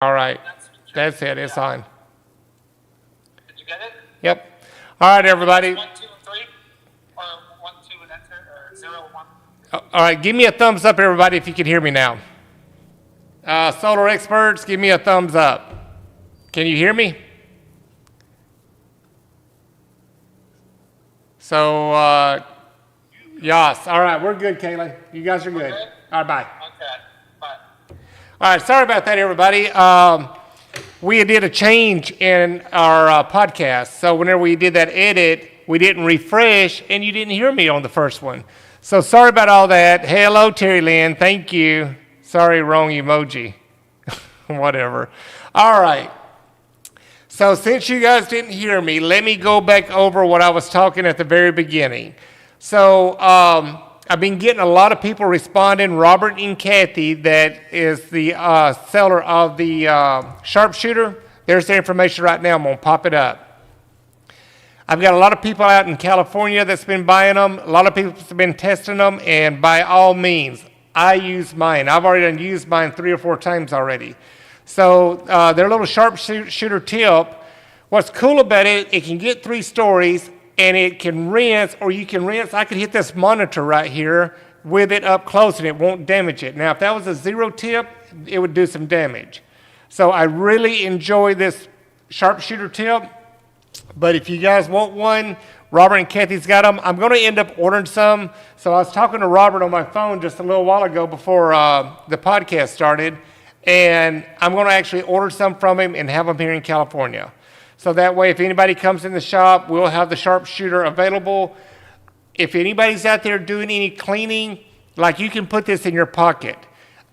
All right. That's it. It's on. Did you get it? Yep. All right, everybody. 1, 2, 3, or 1, 2, and enter, or 0, 1. All right. Give me a thumbs up, everybody, if you can hear me now. Solar experts, give me a thumbs up. Can you hear me? So, yes. All right. We're good, Kayla. You guys are good. All right. Bye. Okay, bye. All right. Sorry about that, everybody. We did a change in our podcast. So whenever we did that edit, we didn't refresh, and you didn't hear me on the first one. So sorry about all that. Hello, Terry Lynn. Thank you. Sorry, wrong emoji. Whatever. All right. So since you guys didn't hear me, let me go back over what I was talking at the very beginning. So I've been getting a lot of people responding. Robert and Kathy, that is the seller of the sharpshooter. There's the information right now. I'm going to pop it up. I've got a lot of people out in California that's been buying them. A lot of people have been testing them. And by all means, I use mine. I've already used mine 3 or 4 times already. So their little sharpshooter tip, what's cool about it, it can get 3 stories. And it can rinse, or you can rinse. I could hit this monitor right here with it up close, and it won't damage it. Now, if that was a 0 tip, it would do some damage. So I really enjoy this sharpshooter tip. But if you guys want one, Robert and Kathy's got them. I'm going to end up ordering some. So I was talking to Robert on my phone just a little while ago before the podcast started, and I'm going to actually order some from him and have them here in California. So that way, if anybody comes in the shop, we'll have the sharpshooter available. If anybody's out there doing any cleaning, like you can put this in your pocket.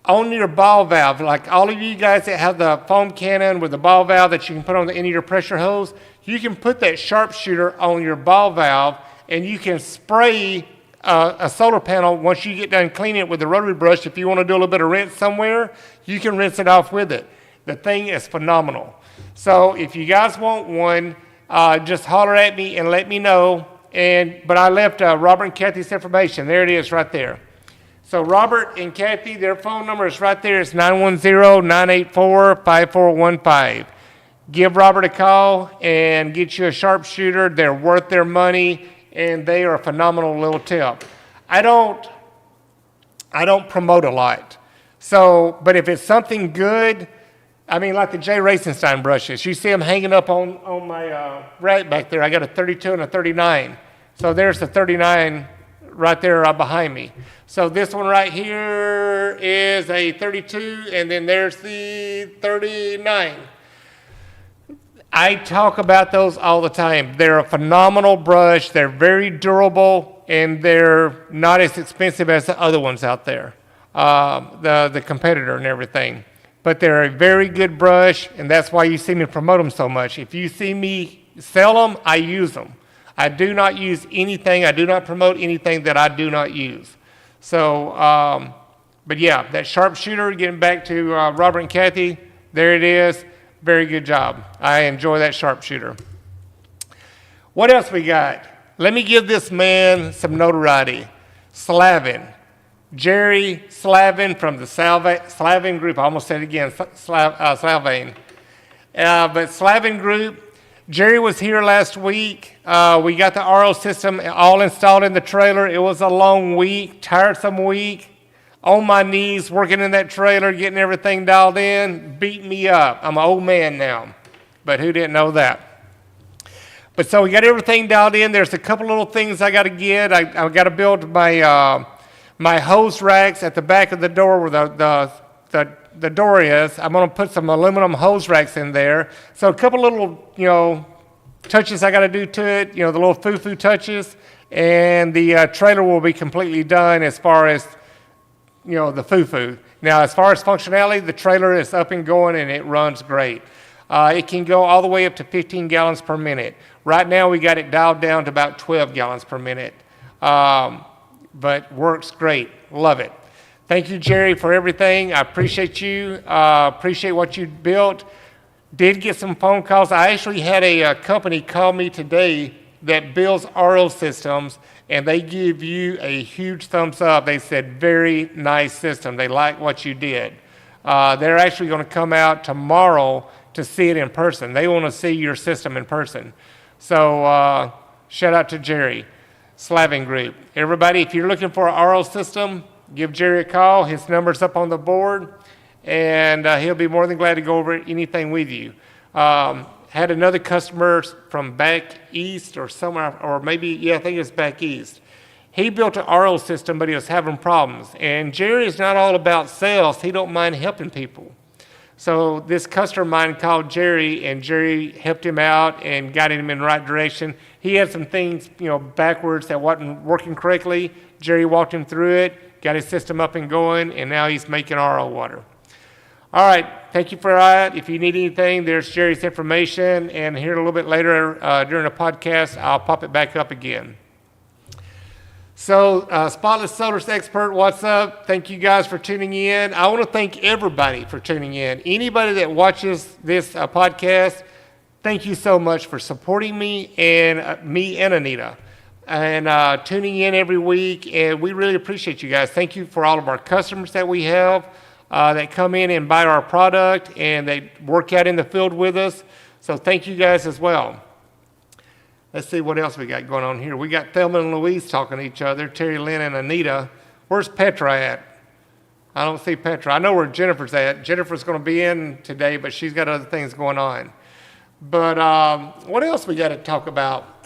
On your ball valve, like all of you guys that have the foam cannon with the ball valve that you can put on the end of your pressure hose, you can put that sharpshooter on your ball valve, and you can spray a solar panel once you get done cleaning it with the rotary brush. If you want to do a little bit of rinse somewhere, you can rinse it off with it. The thing is phenomenal. So if you guys want one, just holler at me and let me know. But I left Robert and Kathy's information. There it is right there. So Robert and Kathy, their phone number is right there. It's 910-984-5415. Give Robert a call and get you a sharpshooter. They're worth their money, and they are a phenomenal little tip. I don't promote a lot. So, but if it's something good, I mean, like the J. Racenstein brushes. You see them hanging up on my rack back there. I got a 32 and a 39. So there's the 39 right there behind me. So this one right here is a 32, and then there's the 39. I talk about those all the time. They're a phenomenal brush. They're very durable, and they're not as expensive as the other ones out there, the competitor and everything. But they're a very good brush, and that's why you see me promote them so much. If you see me sell them, I use them. I do not use anything. I do not promote anything that I do not use. So, but yeah, that sharpshooter, getting back to Robert and Kathy, there it is. Very good job. I enjoy that sharpshooter. What else we got? Let me give this man some notoriety. Slavin. Jerry Slavin from the Slavin Group. I almost said it again, Slavin. But Slavin Group, Jerry was here last week. We got the RO system all installed in the trailer. It was a long week, tiresome week. On my knees, working in that trailer, getting everything dialed in, beat me up. I'm an old man now, but who didn't know that? But so we got everything dialed in. There's a couple little things I got to get. I got to build my hose racks at the back of the door where the door is. I'm going to put some aluminum hose racks in there. So a couple little, touches I got to do to it, the little foo-foo touches. And the trailer will be completely done as far as, the foo-foo. Now, as far as functionality, the trailer is up and going, and it runs great. It can go all the way up to 15 gallons per minute. Right now, we got it dialed down to about 12 gallons per minute. But works great. Love it. Thank you, Jerry, for everything. I appreciate you. Appreciate what you built. Did get some phone calls. I actually had a company call me today that builds RO systems, and they give you a huge thumbs up. They said, very nice system. They like what you did. They're actually going to come out tomorrow to see it in person. They want to see your system in person. So shout out to Jerry, Slavin Group. Everybody, if you're looking for an RO system, give Jerry a call. His number's up on the board, and he'll be more than glad to go over anything with you. Had another customer from back east or somewhere, or maybe, yeah, I think it's back east. He built an RO system, but he was having problems. And Jerry is not all about sales. He don't mind helping people. So this customer of mine called Jerry, and Jerry helped him out and got him in the right direction. He had some things, backwards that wasn't working correctly. Jerry walked him through it, got his system up and going, and now he's making RO water. All right, thank you for that. If you need anything, there's Jerry's information, and here a little bit later during the podcast, I'll pop it back up again. So, Spotless Solar's Expert, what's up? Thank you guys for tuning in. I want to thank everybody for tuning in. Anybody that watches this podcast, thank you so much for supporting me and Anita, and tuning in every week. And we really appreciate you guys. Thank you for all of our customers that we have that come in and buy our product, and they work out in the field with us. So thank you guys as well. Let's see what else we got going on here. We got Thelma and Louise talking to each other, Terry Lynn and Anita. Where's Petra at? I don't see Petra. I know where Jennifer's at. Jennifer's going to be in today, but she's got other things going on. But what else we got to talk about?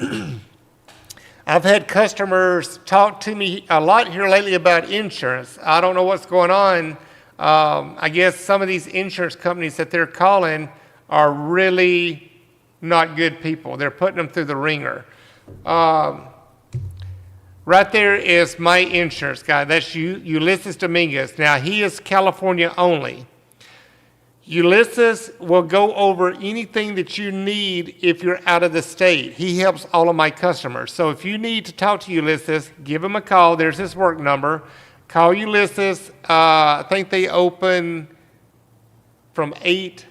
I've had customers talk to me a lot here lately about insurance. I don't know what's going on. I guess some of these insurance companies that they're calling are really not good people. They're putting them through the ringer. Right there is my insurance guy. That's Ulysses Dominguez. Now, he is California only. Ulysses will go over anything that you need if you're out of the state. He helps all of my customers. So if you need to talk to Ulysses, give him a call. There's his work number. Call Ulysses. I think they open from 8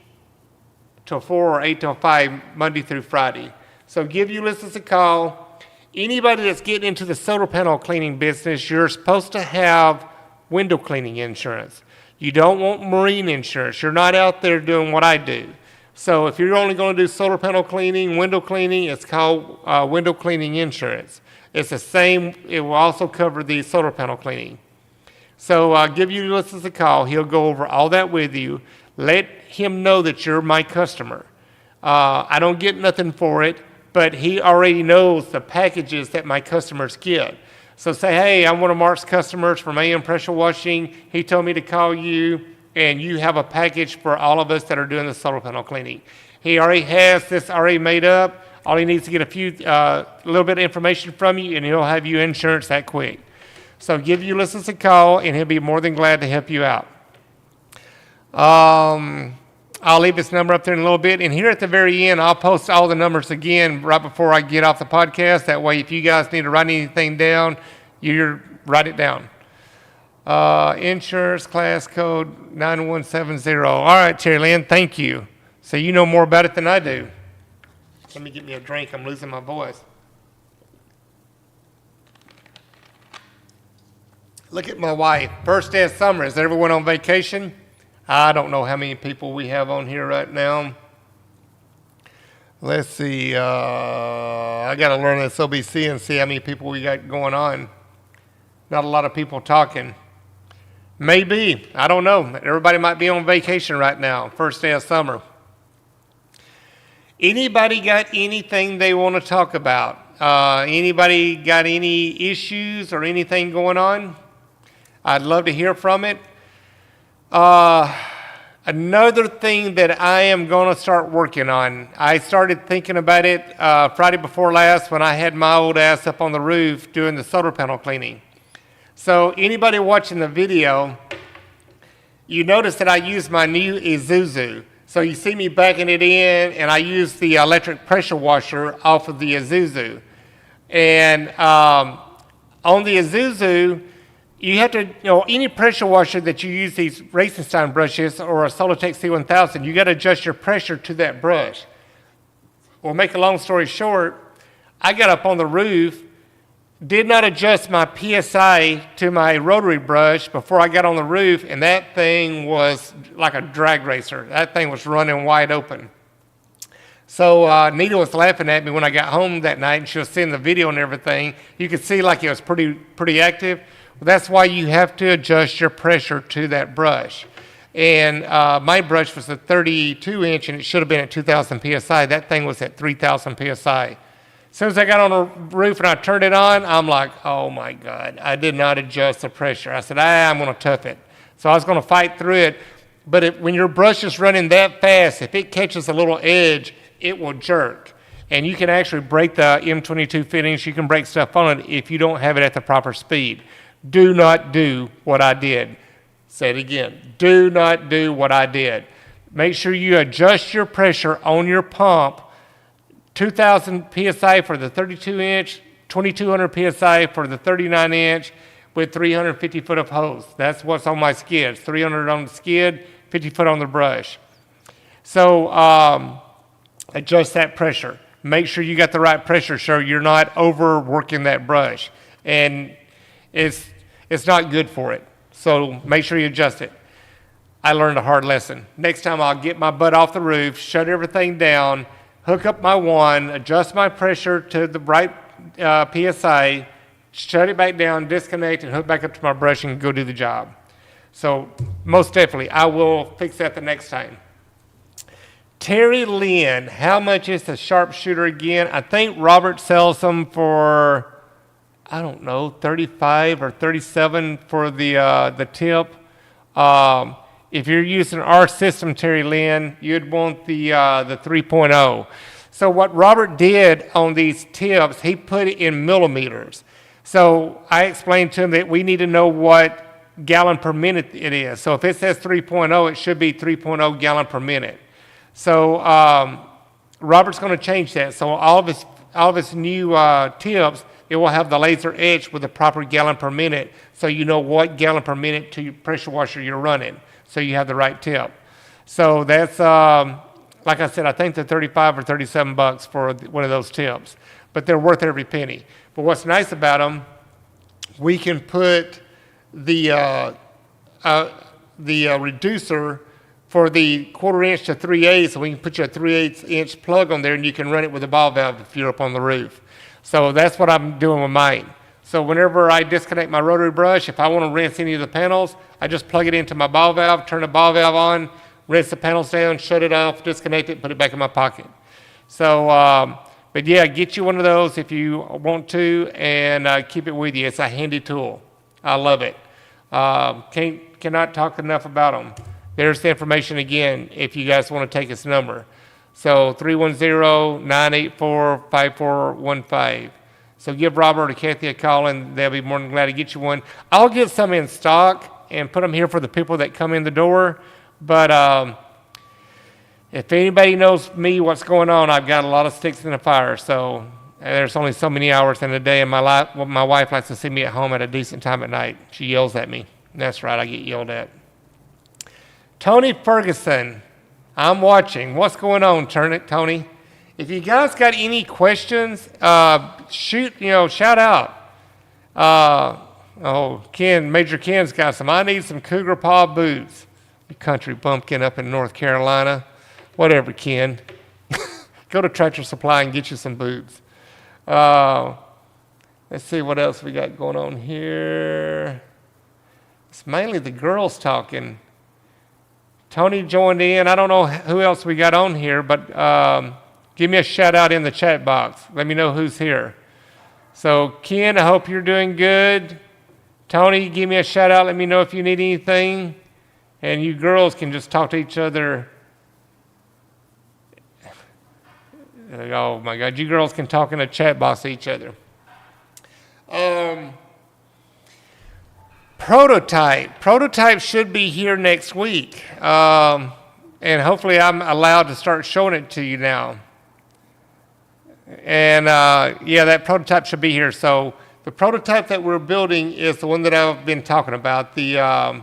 till 4 or 8 till 5, Monday through Friday. So give Ulysses a call. Anybody that's getting into the solar panel cleaning business, you're supposed to have window cleaning insurance. You don't want marine insurance. You're not out there doing what I do. So if you're only going to do solar panel cleaning, window cleaning, it's called window cleaning insurance. It's the same. It will also cover the solar panel cleaning. So give Ulysses a call. He'll go over all that with you. Let him know that you're my customer. I don't get nothing for it, but he already knows the packages that my customers get. So say, hey, I'm one of Mark's customers from AM Pressure Washing. He told me to call you, and you have a package for all of us that are doing the solar panel cleaning. He already has this already made up. All he needs to get a little bit of information from you, and he'll have you insurance that quick. So give Ulysses a call, and he'll be more than glad to help you out. I'll leave this number up there in a little bit. And here at the very end, I'll post all the numbers again right before I get off the podcast. That way, if you guys need to write anything down, you write it down. Insurance class code 9170. All right, Terry Lynn, thank you. So you know more about it than I do. Let me get me a drink. I'm losing my voice. Look at my wife. First day of summer. Is everyone on vacation? I don't know how many people we have on here right now. Let's see. I got to learn this OBC and see how many people we got going on. Not a lot of people talking. Maybe. I don't know. Everybody might be on vacation right now. First day of summer. Anybody got anything they want to talk about? Anybody got any issues or anything going on? I'd love to hear from it. Another thing that I am going to start working on, I started thinking about it Friday before last when I had my old ass up on the roof doing the solar panel cleaning. So anybody watching the video, you notice that I use my new Isuzu. So you see me backing it in, and I use the electric pressure washer off of the Isuzu. And on the Isuzu, you have to, any pressure washer that you use these Racenstein brushes or a Solitech C1000, you got to adjust your pressure to that brush. Well, make a long story short, I got up on the roof Did not adjust my PSI to my rotary brush before I got on the roof, and that thing was like a drag racer. That thing was running wide open. So Nita was laughing at me when I got home that night, and she was seeing the video and everything. You could see like it was pretty active. Well, that's why you have to adjust your pressure to that brush. And my brush was a 32-inch, and it should have been at 2,000 PSI. That thing was at 3,000 PSI. As soon as I got on the roof and I turned it on, I'm like, oh my God, I did not adjust the pressure. I said, I'm going to tough it. So I was going to fight through it. But when your brush is running that fast, if it catches a little edge, it will jerk. And you can actually break the M22 fittings. You can break stuff on it if you don't have it at the proper speed. Do not do what I did. Say it again. Do not do what I did. Make sure you adjust your pressure on your pump. 2,000 PSI for the 32-inch, 2,200 PSI for the 39-inch with 350 foot of hose. That's what's on my skids. 300 on the skid, 50 foot on the brush. So adjust that pressure. Make sure you got the right pressure so you're not overworking that brush. And it's not good for it. So make sure you adjust it. I learned a hard lesson. Next time I'll get my butt off the roof, shut everything down, hook up my one, adjust my pressure to the right PSI, shut it back down, disconnect, and hook back up to my brush and go do the job. So most definitely, I will fix that the next time. Terry Lynn, how much is the sharpshooter again? I think Robert sells them for, I don't know, 35 or 37 for the tip. If you're using our system, Terry Lynn, you'd want the 3.0. So what Robert did on these tips, he put it in millimeters. So I explained to him that we need to know what gallon per minute it is. So if it says 3.0, it should be 3.0 gallon per minute. So Robert's going to change that. So all of his new tips, it will have the laser etch with the proper gallon per minute, so you know what gallon per minute to your pressure washer you're running, so you have the right tip. So that's, like I said, I think they're 35 or 37 bucks for one of those tips, but they're worth every penny. But what's nice about them, we can put the reducer for the 1/4 inch to 3/8, so we can put you a 3/8 inch plug on there, and you can run it with a ball valve if you're up on the roof. So that's what I'm doing with mine. So whenever I disconnect my rotary brush, if I want to rinse any of the panels, I just plug it into my ball valve, turn the ball valve on, rinse the panels down, shut it off, disconnect it, put it back in my pocket. So, but yeah, get you one of those if you want to, and keep it with you. It's a handy tool. I love it. Cannot talk enough about them. There's the information again if you guys want to take this number. So 310-984-5415. So give Robert or Kathy a call, and they'll be more than glad to get you one. I'll get some in stock and put them here for the people that come in the door. But if anybody knows me, what's going on, I've got a lot of sticks in the fire. So there's only so many hours in a day, and my wife likes to see me at home at a decent time at night. She yells at me. That's right, I get yelled at. Tony Ferguson. I'm watching. What's going on, Tony? If you guys got any questions, shout out. Major Ken's got some. I need some Cougar Paw boots. The country bumpkin up in North Carolina. Whatever, Ken. Go to Tractor Supply and get you some boots. Let's see what else we got going on here. It's mainly the girls talking. Tony joined in. I don't know who else we got on here, but give me a shout out in the chat box. Let me know who's here. So Ken, I hope you're doing good. Tony, give me a shout out. Let me know if you need anything. And you girls can just talk to each other. Oh my God, you girls can talk in the chat box to each other. Prototype should be here next week. And hopefully I'm allowed to start showing it to you now. And that prototype should be here. So the prototype that we're building is the one that I've been talking about, the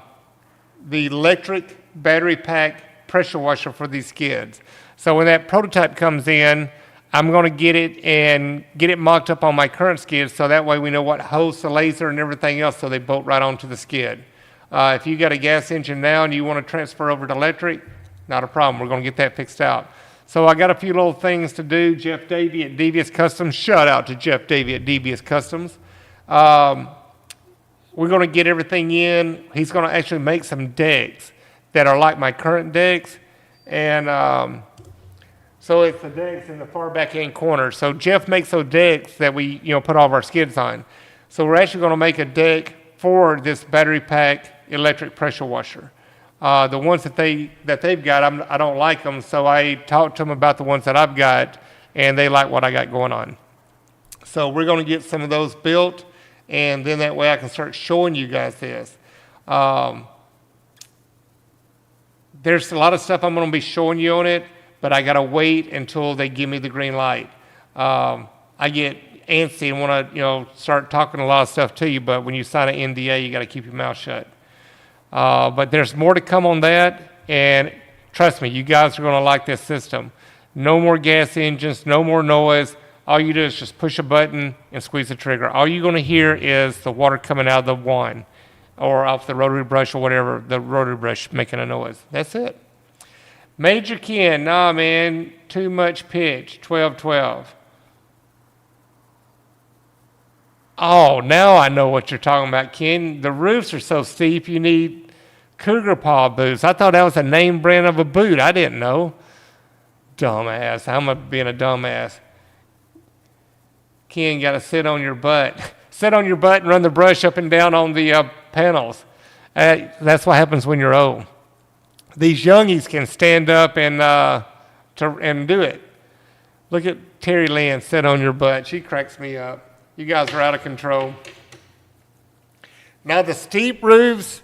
electric battery pack pressure washer for these skids. So when that prototype comes in, I'm going to get it mocked up on my current skid, so that way we know what hosts the laser and everything else, so they bolt right onto the skid. If you got a gas engine now and you want to transfer over to electric, not a problem. We're going to get that fixed out. So I got a few little things to do. Jeff Davey at Devious Customs. Shout out to Jeff Davey at Devious Customs. We're going to get everything in. He's going to actually make some decks that are like my current decks, and so it's the decks in the far back end corner. So Jeff makes those decks that we, put all of our skids on. So we're actually going to make a deck for this battery pack electric pressure washer. The ones that they've got, I don't like them, so I talked to them about the ones that I've got, and they like what I got going on. So we're going to get some of those built, and then that way I can start showing you guys this. There's a lot of stuff I'm going to be showing you on it, but I got to wait until they give me the green light. I get antsy and want to, start talking a lot of stuff to you, but when you sign an NDA, you got to keep your mouth shut. But there's more to come on that, and trust me, you guys are going to like this system. No more gas engines, no more noise. All you do is just push a button and squeeze the trigger. All you're going to hear is the water coming out of the wand or off the rotary brush or whatever, the rotary brush making a noise. That's it. Major Ken, nah, man, too much pitch, 12-12. Oh, now I know what you're talking about, Ken. The roofs are so steep, you need Cougar Paw boots. I thought that was a name brand of a boot. I didn't know. Dumbass. I'm being a dumbass. Ken, got to sit on your butt. Sit on your butt and run the brush up and down on the panels. That's what happens when you're old. These youngies can stand up and do it. Look at Terry Lynn, sit on your butt. She cracks me up. You guys are out of control. Now the steep roofs,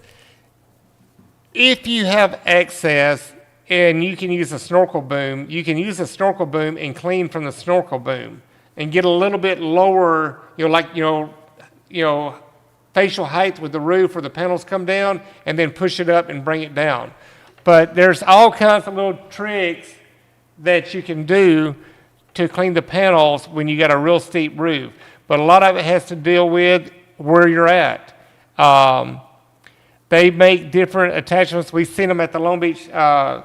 if you have access and you can use a snorkel boom, you can use a snorkel boom and clean from the snorkel boom and get a little bit lower, facial height with the roof where the panels come down, and then push it up and bring it down. But there's all kinds of little tricks that you can do to clean the panels when you got a real steep roof. But a lot of it has to deal with where you're at. They make different attachments. We've seen them at the Long Beach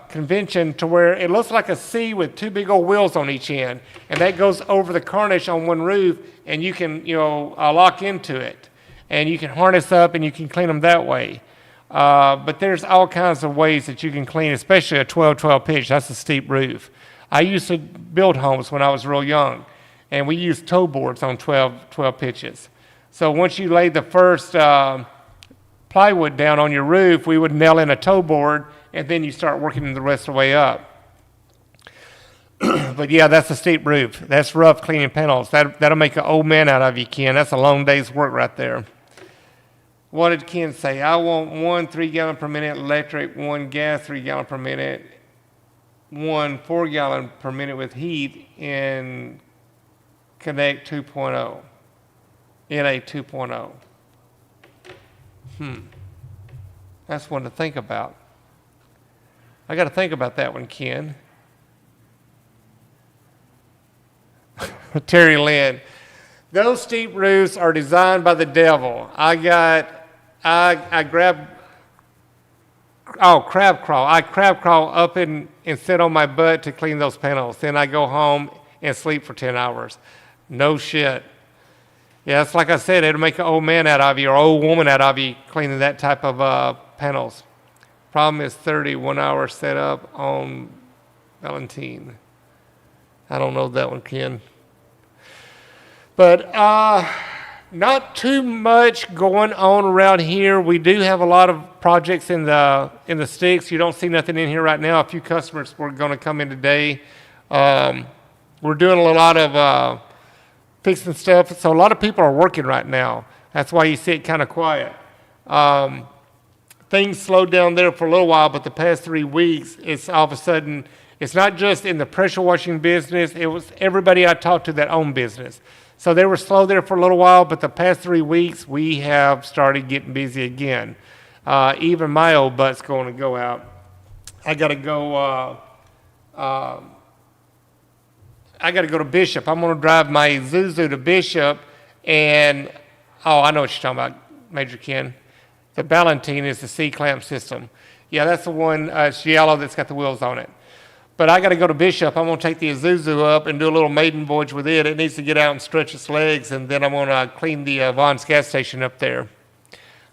convention to where it looks like a C with two big old wheels on each end. And that goes over the cornice on one roof, and you can lock into it. And you can harness up and you can clean them that way. But there's all kinds of ways that you can clean, especially a 12-12 pitch. That's a steep roof. I used to build homes when I was real young, and we used toe boards on 12 pitches. So once you laid the first plywood down on your roof, we would nail in a toe board, and then you start working the rest of the way up. But yeah, that's a steep roof. That's rough cleaning panels. That'll make an old man out of you, Ken. That's a long day's work right there. What did Ken say? I want 1 3-gallon per minute electric, 1 gas 3-gallon per minute, 1 4-gallon per minute with heat in Connect 2.0, NA 2.0. That's one to think about. I got to think about that one, Ken. Terry Lynn. Those steep roofs are designed by the devil. I grab crab crawl. I crab crawl up and sit on my butt to clean those panels. Then I go home and sleep for 10 hours. No shit. Yeah, it's like I said, it'll make an old man out of you or old woman out of you cleaning that type of panels. Problem is 31 hour setup on Valentine. I don't know that one, Ken. But not too much going on around here. We do have a lot of projects in the sticks. You don't see nothing in here right now. A few customers were going to come in today. We're doing a lot of fixing stuff. So a lot of people are working right now. That's why you see it kind of quiet. Things slowed down there for a little while, but the past 3 weeks, it's all of a sudden, it's not just in the pressure washing business. It was everybody I talked to that owned business. So they were slow there for a little while, but the past 3 weeks, we have started getting busy again. Even my old butt's going to go out. I got to go I got to go to Bishop. I'm going to drive my Isuzu to Bishop, and I know what you're talking about, Major Ken. The Ballantine is the C-clamp system. Yeah, that's the one, it's yellow that's got the wheels on it. But I got to go to Bishop. I'm going to take the Isuzu up and do a little maiden voyage with it. It needs to get out and stretch its legs, and then I'm going to clean the Vaughn's gas station up there.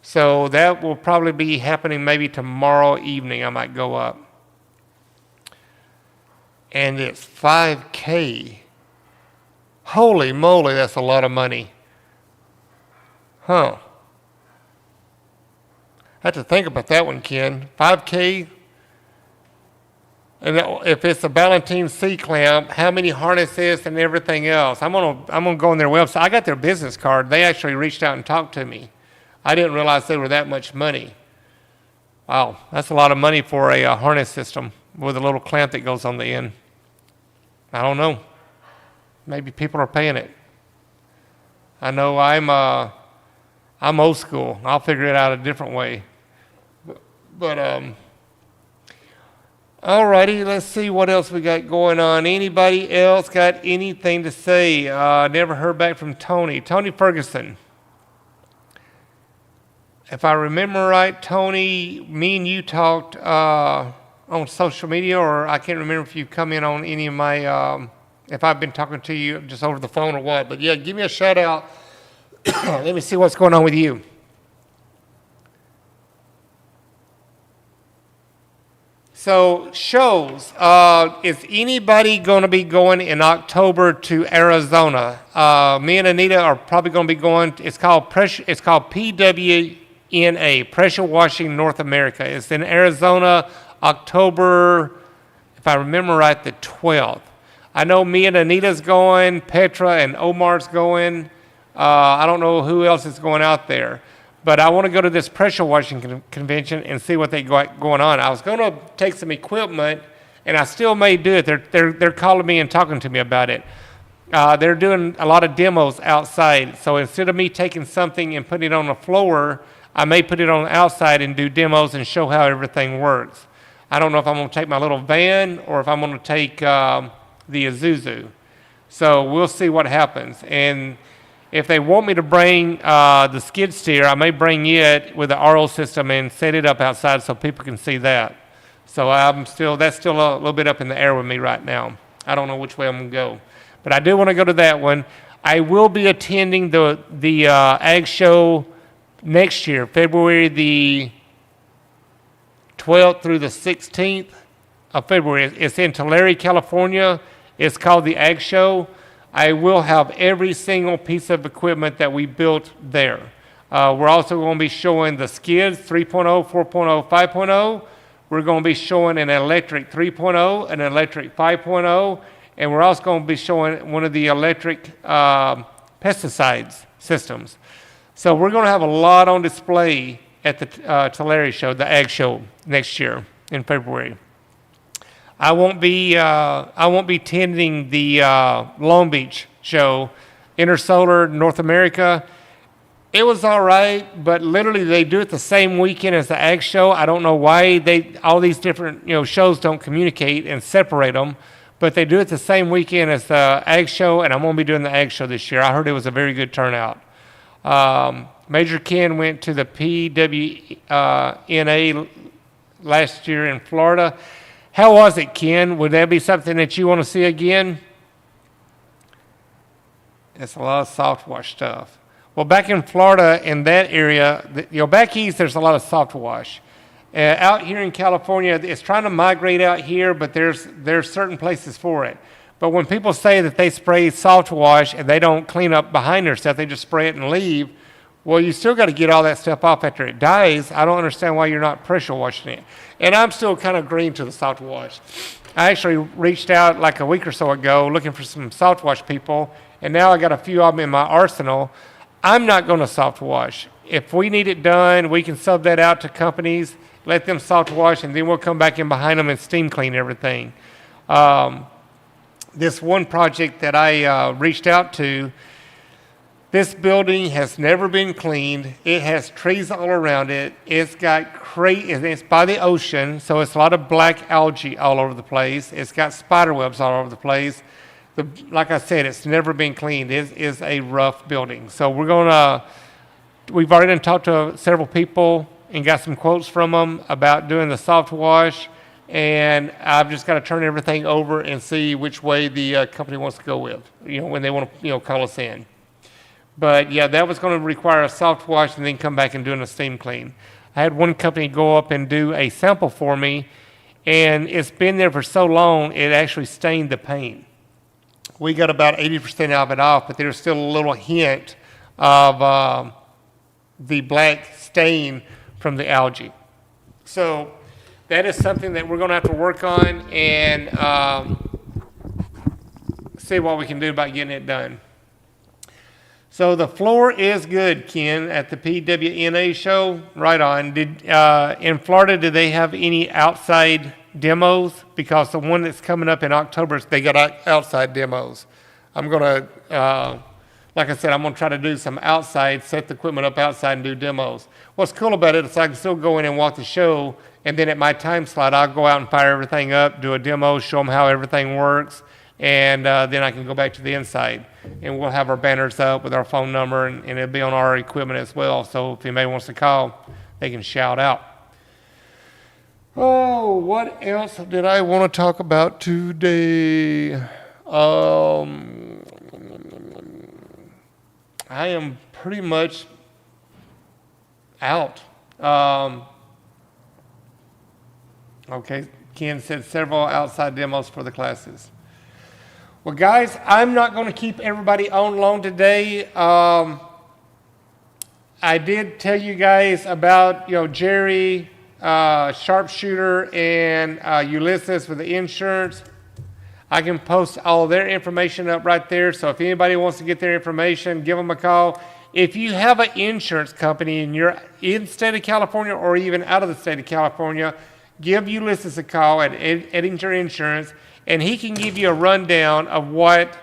So that will probably be happening maybe tomorrow evening. I might go up. And it's $5K. Holy moly, that's a lot of money. Huh. I have to think about that one, Ken. $5K. And if it's a Ballantine C-clamp, how many harnesses and everything else? I'm gonna go on their website. I got their business card. They actually reached out and talked to me. I didn't realize they were that much money. Wow, that's a lot of money for a harness system with a little clamp that goes on the end. I don't know. Maybe people are paying it. I know I'm old school. I'll figure it out a different way. But alrighty, let's see what else we got going on. Anybody else got anything to say? Never heard back from Tony. Tony Ferguson. If I remember right, Tony, me and you talked on social media, or I can't remember if you've come in on any of my, if I've been talking to you just over the phone or what. But yeah, give me a shout out. Let me see what's going on with you. So shows, is anybody going to be going in October to Arizona? Me and Anita are probably going to be going. It's called PWNA, Pressure Washing North America. It's in Arizona, October, if I remember right, the 12th. I know me and Anita's going, Petra and Omar's going. I don't know who else is going out there. But I want to go to this pressure washing convention and see what they got going on. I was going to take some equipment, and I still may do it. They're calling me and talking to me about it. They're doing a lot of demos outside. So instead of me taking something and putting it on the floor, I may put it on the outside and do demos and show how everything works. I don't know if I'm going to take my little van or if I'm going to take the Isuzu. So we'll see what happens. And if they want me to bring the skid steer, I may bring it with the RO system and set it up outside so people can see that. So that's still a little bit up in the air with me right now. I don't know which way I'm going to go. But I do want to go to that one. I will be attending the Ag Show next year, February the 12th through the 16th of February. It's in Tulare, California. It's called the Ag Show. I will have every single piece of equipment that we built there. We're also going to be showing the skids 3.0, 4.0, 5.0. We're going to be showing an electric 3.0, an electric 5.0, and we're also going to be showing one of the electric pesticides systems. So we're going to have a lot on display at the Tulare show, the Ag Show next year in February. I won't be attending the Long Beach show, Intersolar North America. It was all right, but literally they do it the same weekend as the Ag Show. I don't know why all these different shows don't communicate and separate them, but they do it the same weekend as the Ag Show, and I'm going to be doing the Ag Show this year. I heard it was a very good turnout. Major Ken went to the PWNA last year in Florida. How was it, Ken? Would that be something that you want to see again? It's a lot of soft wash stuff. Well, back in Florida, in that area, back east, there's a lot of soft wash. Out here in California, it's trying to migrate out here, but there's certain places for it. But when people say that they spray soft wash and they don't clean up behind their stuff, they just spray it and leave, well, you still got to get all that stuff off after it dies. I don't understand why you're not pressure washing it. And I'm still kind of green to the soft wash. I actually reached out like a week or so ago looking for some soft wash people, and now I got a few of them in my arsenal. I'm not going to soft wash. If we need it done, we can sub that out to companies, let them soft wash, and then we'll come back in behind them and steam clean everything. This one project that I reached out to, this building has never been cleaned. It has trees all around it. It's by the ocean, so it's a lot of black algae all over the place. It's got spider webs all over the place. like I said, it's never been cleaned. It is a rough building. So we've already talked to several people and got some quotes from them about doing the soft wash. And I've just got to turn everything over and see which way the company wants to go with, when they want to, call us in. But yeah, that was going to require a soft wash and then come back and doing a steam clean. I had one company go up and do a sample for me, and it's been there for so long, it actually stained the paint. We got about 80% of it off, but there's still a little hint of the black stain from the algae. So that is something that we're going to have to work on and see what we can do about getting it done. So the floor is good, Ken, at the PWNA show. Right on. In Florida, did they have any outside demos? Because the one that's coming up in October, they got outside demos. I'm going to, like I said, I'm going to try to do some outside, set the equipment up outside and do demos. What's cool about it is I can still go in and walk the show, and then at my time slot, I'll go out and fire everything up, do a demo, show them how everything works, and then I can go back to the inside. And we'll have our banners up with our phone number, and it'll be on our equipment as well. So if anybody wants to call, they can shout out. Oh, what else did I want to talk about today? I am pretty much out. Okay, Ken said several outside demos for the classes. Well, guys, I'm not going to keep everybody on long today. I did tell you guys about, Jerry, Sharpshooter, and Ulysses with the insurance. I can post all of their information up right there. So if anybody wants to get their information, give them a call. If you have an insurance company and you're in the state of California or even out of the state of California, give Ulysses a call at Eddinger Insurance, and he can give you a rundown of what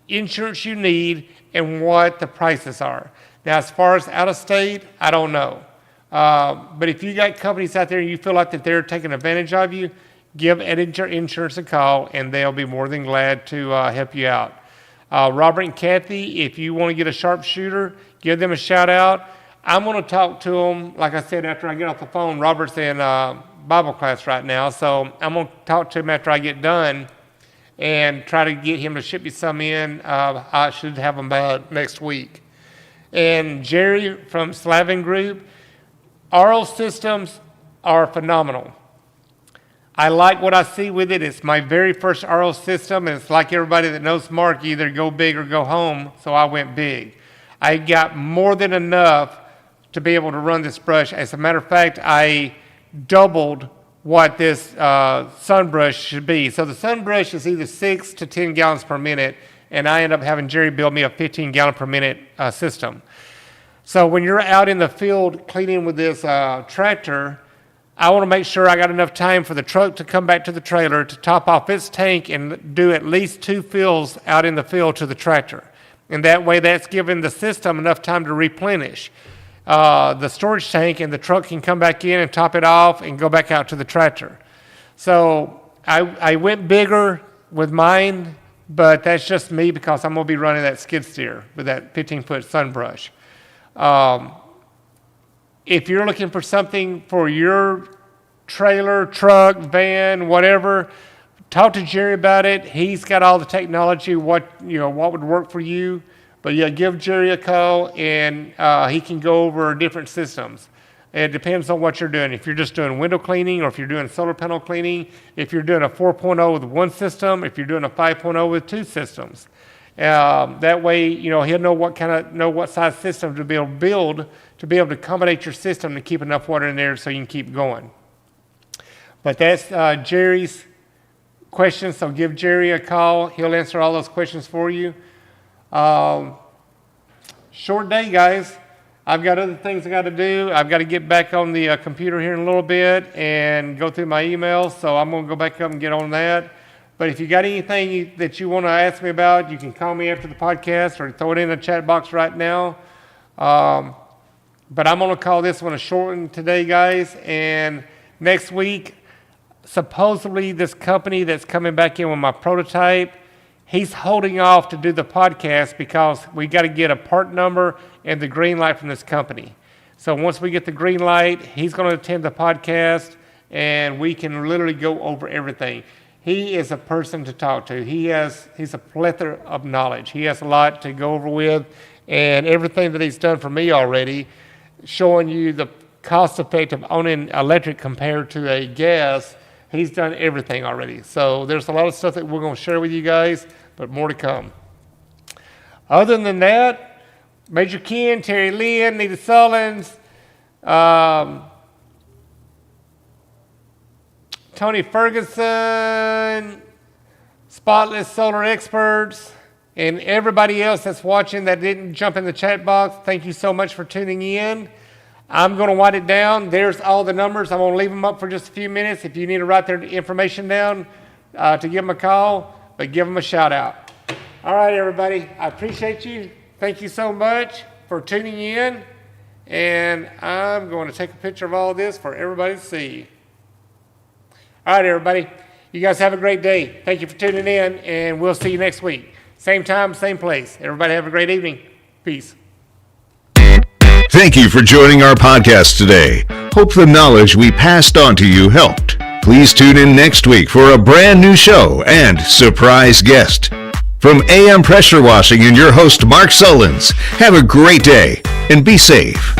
insurance you need and what the prices are. Now, as far as out of state, I don't know. But if you got companies out there and you feel like that they're taking advantage of you, give Eddinger Insurance a call, and they'll be more than glad to help you out. Robert and Kathy, if you want to get a sharpshooter, give them a shout out. I'm going to talk to them, like I said, after I get off the phone. Robert's in Bible class right now, so I'm going to talk to him after I get done and try to get him to ship me some in. I should have them next week. And Jerry from Slavin Group, RO systems are phenomenal. I like what I see with it. It's my very first RO system, and it's like everybody that knows Mark, you either go big or go home, so I went big. I got more than enough to be able to run this brush. As a matter of fact, I doubled what this sun brush should be. So the sun brush is either 6 to 10 gallons per minute, and I end up having Jerry build me a 15 gallon per minute system. So when you're out in the field cleaning with this tractor, I want to make sure I got enough time for the truck to come back to the trailer to top off its tank and do at least 2 fills out in the field to the tractor. And that way that's giving the system enough time to replenish the storage tank, and the truck can come back in and top it off and go back out to the tractor. So I went bigger with mine, but that's just me because I'm going to be running that skid steer with that 15-foot sun brush. If you're looking for something for your trailer, truck, van, whatever, talk to Jerry about it. He's got all the technology, what would work for you. But yeah, give Jerry a call, and he can go over different systems. It depends on what you're doing. If you're just doing window cleaning, or if you're doing solar panel cleaning, if you're doing a 4.0 with one system, if you're doing a 5.0 with 2 systems. That way, he'll know what size system to be able to build to be able to accommodate your system to keep enough water in there so you can keep going. But that's Jerry's questions, so give Jerry a call. He'll answer all those questions for you. Short day, guys. I've got other things I got to do. I've got to get back on the computer here in a little bit and go through my emails, so I'm going to go back up and get on that. But if you got anything that you want to ask me about, you can call me after the podcast or throw it in the chat box right now. But I'm going to call this one a short one today, guys. And next week, supposedly this company that's coming back in with my prototype He's holding off to do the podcast because we got to get a part number and the green light from this company. So once we get the green light, he's going to attend the podcast, and we can literally go over everything. He is a person to talk to. He's a plethora of knowledge. He has a lot to go over with, and everything that he's done for me already, showing you the cost effective owning electric compared to a gas, he's done everything already. So there's a lot of stuff that we're going to share with you guys, but more to come. Other than that, Major Ken, Terry Lynn, Nita Sullins, Tony Ferguson, Spotless Solar Experts, and everybody else that's watching that didn't jump in the chat box, thank you so much for tuning in. I'm going to write it down. There's all the numbers. I'm going to leave them up for just a few minutes. If you need to write their information down to give them a call, but give them a shout out. All right, everybody. I appreciate you. Thank you so much for tuning in. And I'm going to take a picture of all this for everybody to see. All right, everybody. You guys have a great day. Thank you for tuning in, and we'll see you next week. Same time, same place. Everybody have a great evening. Peace. Thank you for joining our podcast today. Hope the knowledge we passed on to you helped. Please tune in next week for a brand new show and surprise guest. From AM Pressure Washing and your host, Mark Sullins, have a great day and be safe.